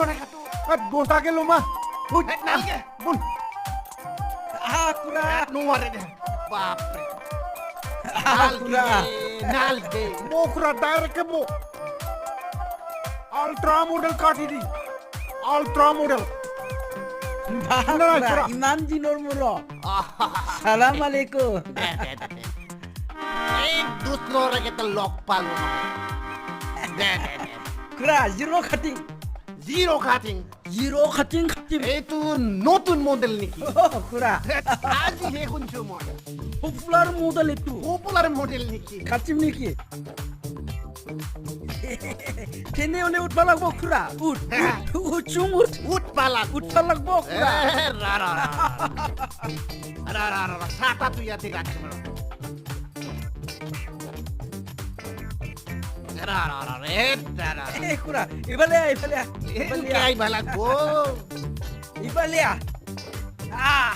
mereka tuh. Gosake lo mah. Nalge. Bun. Akura. Nuar aja. Bapre. Akura. Nalge. Mokra direct ke bo. Ultra model katidi. Ultra model. Akura. Iman dinor muro. Salam alaikum. दूसरों रखे तो lock पालो Kura zero cutting. Zero cutting Zero cutting cutting. ए तू नोटुन model निकी Oh, Kura. आज ही कुछ model Popular model itu. Popular model निकी Katim niki. Kene one ut balak bo Kura. Ut chumut. उठ पाला Ut balak bo Kura. रा रा रा रा रा साता तू या तेरा चमड़ा रा रा रा रे रा रा Eh Kura. Ibalea. क्या ही भला को Ibalea. Ah.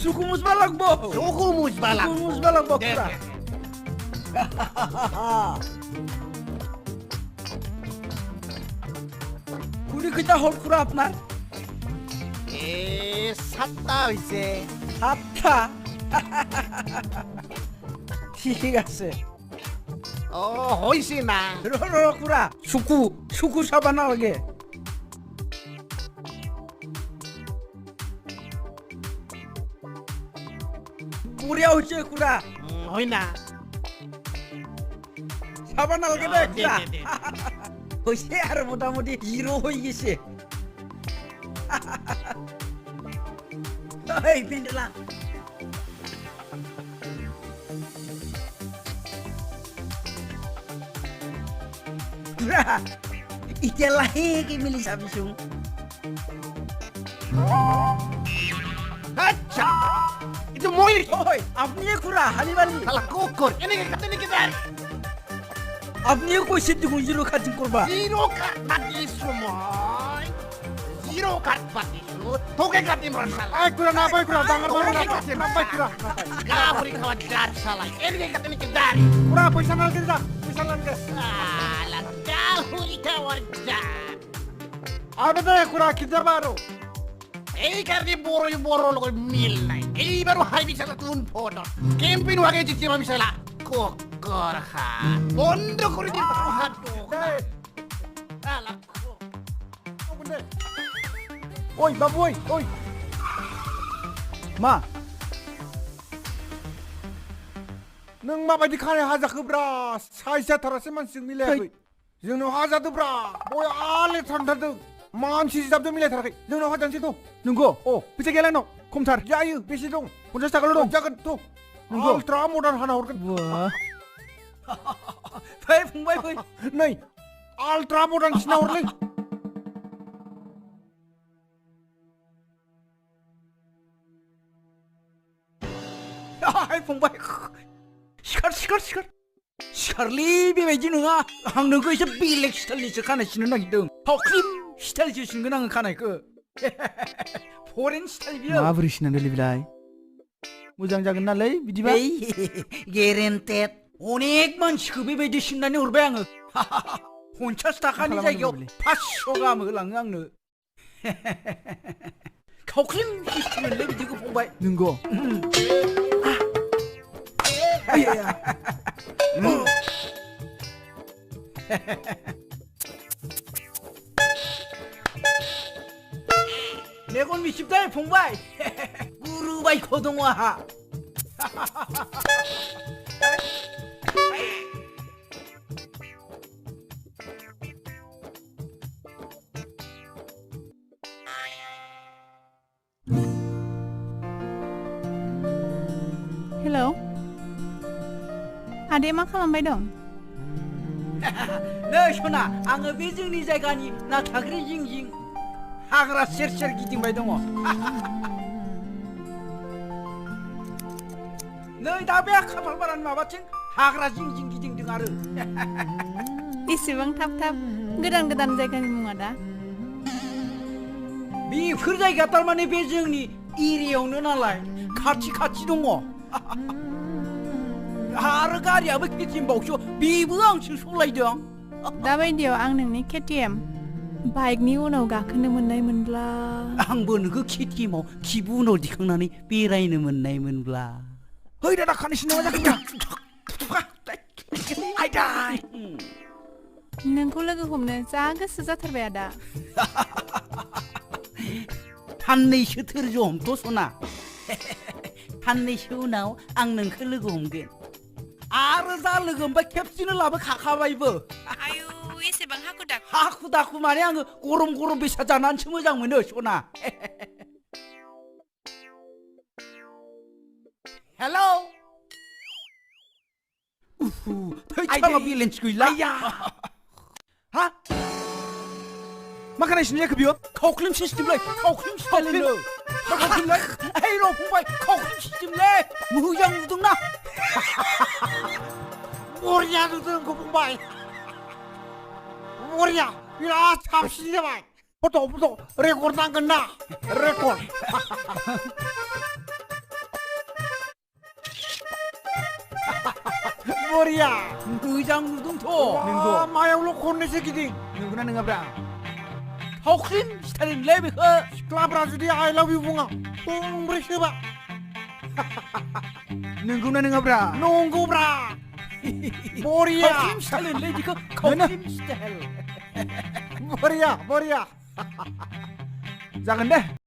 Sukumus balak bo. सुखु मुझ बाला Sukumus balak bo Kura. Kuri kita hol Kura apnar. ए सत्ता वैसे Hatta. ঠিক আছে ও হইছে না কুড়া সুকু সাবা না লাগে পুরিয়া হচ্ছে কুড়া হই না সাবা না লাগে না কুড়া দে, দে, দে। হইছে আর মোটামুটি হিরো হয়ে গেছে এই পিন্ডলা Itian lagi milih Samsung. আচ্ছা itu moi Oi, আপনিও কুড়া হালিবালি salah kokor ini kata ini kita আপনিও কইছে তুমি জিরো খাতিং করবা zero card mati semua zero card mati semua toke kati masalah Ay kura na bay kura dangar baru na. Nambay kura. kaburi kawan dar salah ini kata ini kita Kura paisa nal kita. Paisa nal ke. alah kaburi kawan dar Abe de kura kita baru. এই কারণে বড় লোক মিল নাই এইবারও high বিশালা তুন photo campaign আগে জিতে আমি শালা কোকর খা বন্ধ করে দিন হাত Hey, আলা bende. Oi babu oi. Ma. Nang mabaydi khane hajakı bra. Saysa tarası mansın milay. जोंनो हाजादो ब्रा बय आले थांथारदों मानसि जाबदो मिलायथाराखै जोंनाव हाजानोसै थ' नंगौ अ फैसा गैयालाय नाव खमथार जायो बेसे दं 50 थाखाल' दं जागोन थ' नंगौ आल्ट्रा मडार्न हाना हरगोन फै फंबाय फै नै आल्ट्रा मडार्न सिना हरलै हाय फंबाय सिखारलै बेबायदि नङा आं नोंखौ एसे बेलेग स्टाइलनिसो खानाय सिननो नागिरदों थावख्लिम स्टाइलसो सिनगोन आङो खानायखौ फरेन स्टाइल बियो माबोरै सिनांगोलै बिलाय मोजां जागोन नालाय बिदिबा गेरेन्टेड अनेक मानसिखौ बेबायदि सिननानै हरबाय आङो 50 थाखानि जायगायाव 500 गाहाम होलाङो आंनो थावख्लिम सिस्टेमलै बिदिखौ फंबाय नंगौ मेगन मिसिबदों फंबाय गुरु बायख' दङ आहा हेलौ आदाया मा खालामबाय दं नै सना आङो बे जोंनि जायगानि नाथाग्रि जिं जिं हाग्रा सेर सेर गिदिंबाय दङ नै दा बे खाफालबारानि माबाथिं हाग्रा जिं जिं गिदिंदों आरो एसेबां थाब थाब गोदान गोदान जायगानि मुङा दा बेफोर जायगा थारमाने बे जोंनि एरियायावनो नालाय खाथि खाथि दङ आरो गारियाबो KTM बावसो बेबो आंसो सलायदों दाबायदियाव आं नोंनि KTM बाइकनि उनाव गाखोनो मोननाय मोनब्ला आंबो नोंखौ KTMआव खिबु उनाव दिखांनानै बेरायनो मोननाय मोनब्ला है दादा खानैसो नङा जाखो आयदाय नोंखौ लोगो हमनो जा गोसो जाथारबाय आदा साननैसो धोर्ज हमथ' सना साननैसो उनाव आं नोंखौ लोगो हमगोन आरो जा लोगो हमबा खेबसेनो लाबोखाखाबायबो आयु एसेबां हाखु दाखु हाखु दाखु माने आङो गरम गरम बेसाद जानानैसो मोजां मोनो सना हेलौ थैथाङा बेलेन्स गैला हा मा खानायसिनो जाखो बियो खावख्लिम सिस्टेमलै खावख्लिम स्टाइलनो खावख्लिमलै ओइ र' फंबाय खावख्लिम सिस्टेमलै मोजां नुदोंना बरिया नुदों आंखौ फंबाय बरिया बिराद साबसिन जाबाय फट' रेकर्ड नांगोन ना रेकर्ड बरिया मोजां नुदोंथ' नोंगौ मायावल' खननैसो गिदिं नंगौना नङाब्रा खावख्लिम स्टाइललै बेखौ सिख्लाफ्रा जुदि आइ लाभ इउ बुङा फंब्रै सोबा नंगौना नङाब्रा नंगौब्रा बरिया खावख्लिम स्टाइललै बेखौ खावख्लिम स्टाइल बरिया जागोन दे